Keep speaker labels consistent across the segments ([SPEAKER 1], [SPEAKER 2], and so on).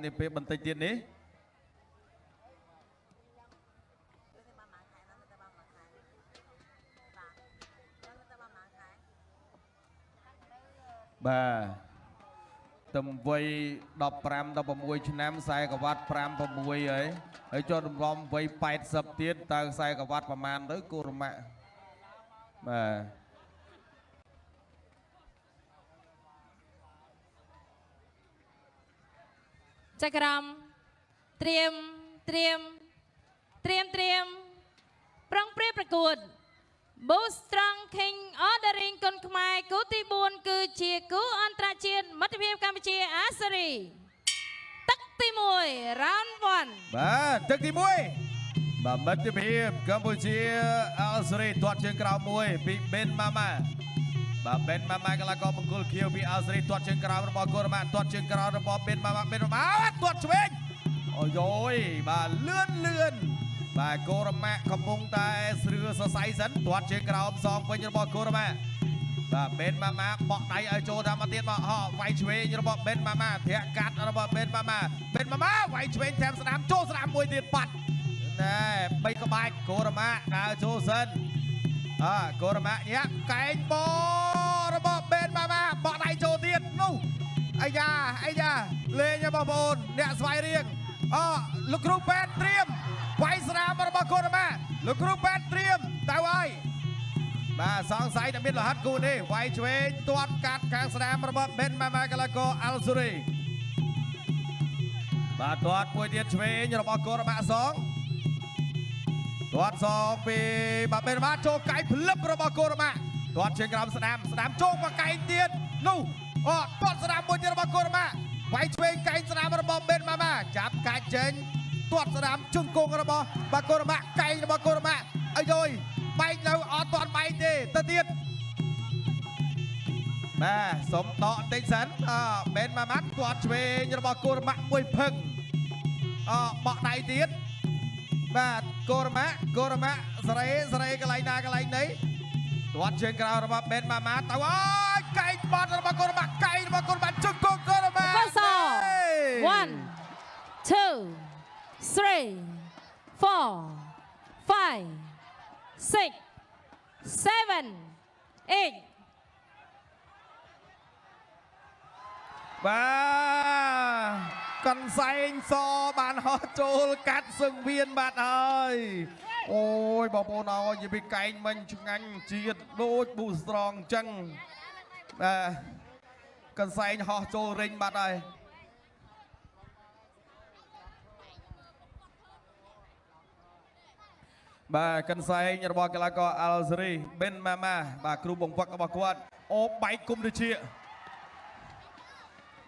[SPEAKER 1] នេះពេលបន្តិចទៀតនេះបាទតំវ័យ15 16ឆ្នាំខ្សែក្រវ៉ាត់5 6ហើយចុះរំលំវ័យ80ទៀតតើខ្សែក្រវ៉ាត់ប្រមាណទៅគូរម៉ាក់បាទ
[SPEAKER 2] ចក្រមត្រៀមប្រឹងព្រៀបប្រកួត Boostrong King Ordering គុនខ្មែរគូទី4គឺជាគូអន្តរជាតិមិត្តភាពកម្ពុជាអាស៊េរីទឹកទី1 Round 1
[SPEAKER 1] បាទទឹកទី1បាទមិត្តភាពកម្ពុជាអាស៊េរីទាត់ជើងក្រោមមួយពីបេនម៉ាម៉ាបាទបេនម៉ាម៉ាកីឡាករបង្គោលខៀវពីអាស៊េរីទាត់ជើងក្រោមរបស់កូរ៉េម៉ាទាត់ជើងក្រោមរបស់បេនម៉ាម៉ាទាត់ឆ្វេងអូយយបាទលឿនបាទកូរ៉េម៉ាកំពុងតែស្រឿសរសៃសិនទាត់ជើងក្រោមសងវិញរបស់កូរ៉េម៉ាបាទបេនម៉ាម៉ាបក់ដៃឲ្យចូលតាមមកទៀតមកវាយឆ្វេងរបស់បេនម៉ាម៉ាធាក់កាត់របស់បេនម៉ាម៉ាវាយឆ្វេងតាមស្នាមចូលស្នាមមួយទៀតបាត់ណែបីក្បាច់កូរ៉េម៉ាដើរចូលសិនកូរ៉េម៉ាញាក់កែងបរបស់បេនម៉ាម៉ាបក់ដៃចូលទៀតនោះអាយ៉ាលេងបងប្អូនអ្នកស្វាយរៀងលោកគ្រូពេទ្យត្រៀមវាយស្នាមរបស់កូរ៉េម៉ាលោកគ្រូពេទ្យត្រៀមទៅហើយបាទសង្ស័យតែមានលហិតគូនេះវាយឆ្វេងទាត់កាត់ខាងស្នាមរបស់បេនម៉ាម៉ាកីឡាករអាល់ស៊ូរីបាទទាត់មួយទៀតឆ្វេងរបស់កូរ៉េម៉ាសងទាត់សងពីបាទបេនម៉ាចូលកៃផ្លឹបរបស់កូរ៉េម៉ាទាត់ជើងក្រោមស្នាមចូលមកកៃទៀតនោះទាត់ស្នាមមួយទៀតរបស់កូរ៉េម៉ាវាយឆ្វេងកៃស្នាមរបស់បេនម៉ាម៉ាចាប់កាច់ចេញទាត់ស្នាមជង្គង់របស់បាទកូរ៉េម៉ាកៃរបស់កូរ៉េម៉ាអាយយបែកនៅអត់ទាន់បែកទេទៅទៀតបាទសុំដកបន្តិចសិនបេនម៉ាម៉ាទាត់ឆ្វេងរបស់កូរ៉េម៉ាមួយភឹងបក់ដៃទៀតបាទកូរ៉េម៉ាសេរីកន្លែងណាកន្លែងនេះទាត់ជើងក្រោមរបស់បេនម៉ាម៉ាទៅអើយកែងបាត់របស់កូរ៉េម៉ាជង្គង់កូរ៉េម៉ា
[SPEAKER 2] 1 2 3 4 5 6 7 8
[SPEAKER 1] បាទកន្សែងសបានហោះចូលកាត់សឹងវៀនបាត់ហើយអូយបងប្អូនអើយនិយាយពីកែងមិញឆ្ងាញ់ជាតិដូចប៊ូស្រងអញ្ចឹងបាទកន្សែងហោះចូលរិញបាត់ហើយបាទកន្សែងរបស់កីឡាករអាល់ស៊េរីបេនម៉ាម៉ាបាទគ្រូបង្វឹករបស់គាត់បែកគុំទៅជា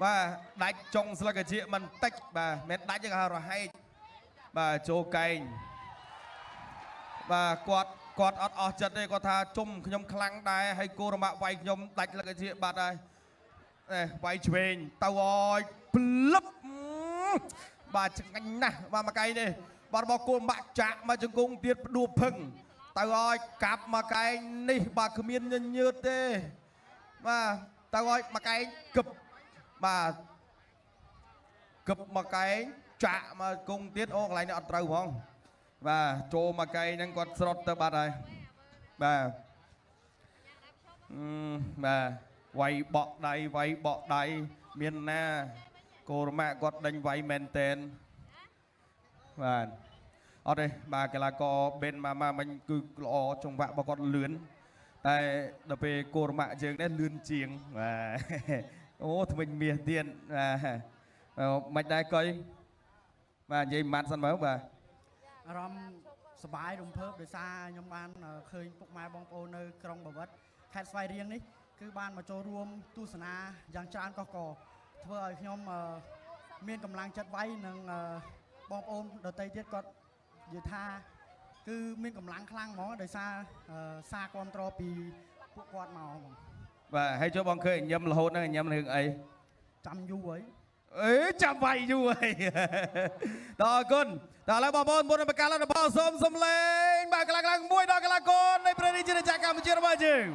[SPEAKER 1] បាទដាច់ចុងស្លឹកជាមិនតិចបាទមិនដាច់ទេគេហៅរហែកបាទចូលកែងបាទគាត់អត់អស់ចិត្តទេគាត់ថាជុំខ្ញុំខ្លាំងដែរហើយកូរ៉េម៉ាវាយខ្ញុំដាច់ស្លឹកជាបាត់ហើយវាយឆ្វេងទៅអើយផ្លឹបបាទឆ្ងាញ់ណាស់បាទមកកែងនេះបាទរបស់កូរ៉េម៉ាចាក់មកជង្គង់ទៀតផ្ដួលភឹងទៅអើយកាប់មកកែងនេះបាទគ្មានញើតទេបាទទៅអើយមកកែងគឹបបាទគឹបមកកែងចាក់មកគង់ទៀតកន្លែងនេះអត់ត្រូវផងបាទចូលមកកែងហ្នឹងគាត់ស្រុតទៅបាត់ហើយបាទបាទវាយបក់ដៃមានណាកូរ៉េម៉ាគាត់ដេញវាយមែនតែនបាទអត់ទេបាទកីឡាករបេនម៉ាម៉ាមិញគឺល្អចង្វាក់របស់គាត់លឿនតែដល់ពេលកូរ៉េម៉ាយើងនេះលឿនជាងបាទអូថ្មិញមាសទៀតមិនដែរកុយបាទនិយាយម៉ាត់សិនមើលបាទ
[SPEAKER 3] អារម្មណ៍សប្បាយរំភើបដោយសារខ្ញុំបានឃើញពុកម៉ែបងប្អូននៅក្រុងបាវិតខេត្តស្វាយរៀងនេះគឺបានមកចូលរួមទស្សនាយ៉ាងច្រើនកកកធ្វើឲ្យខ្ញុំមានកម្លាំងចិត្តវាយនិងបងប្អូនដទៃទៀតគាត់និយាយថាគឺមានកម្លាំងខ្លាំងហ្មងដោយសារសារគ្រប់គ្រងពីពួកគាត់មកហ្មង
[SPEAKER 1] បាទហើយចូលបងឃើញញឹមរហូតហ្នឹងញឹមរឿងអី
[SPEAKER 3] ចាំយូរហើយ
[SPEAKER 1] ចាំវាយយូរហើយតើអរគុណតើឥឡូវបងប្អូនមុននឹងប្រកាសរបស់សូមសំលេងបាទខ្លាំងមួយដល់កីឡាករនៃព្រះរាជាណាចក្រកម្ពុជារបស់យើង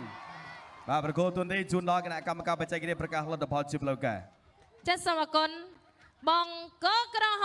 [SPEAKER 1] បាទប្រកួតទូនទីជូនដល់គណៈកម្មការបច្ចេកទេសប្រកាសលទ្ធផលជាផ្លូវការ
[SPEAKER 2] ចាសសូមអរគុណ បងកក្រហ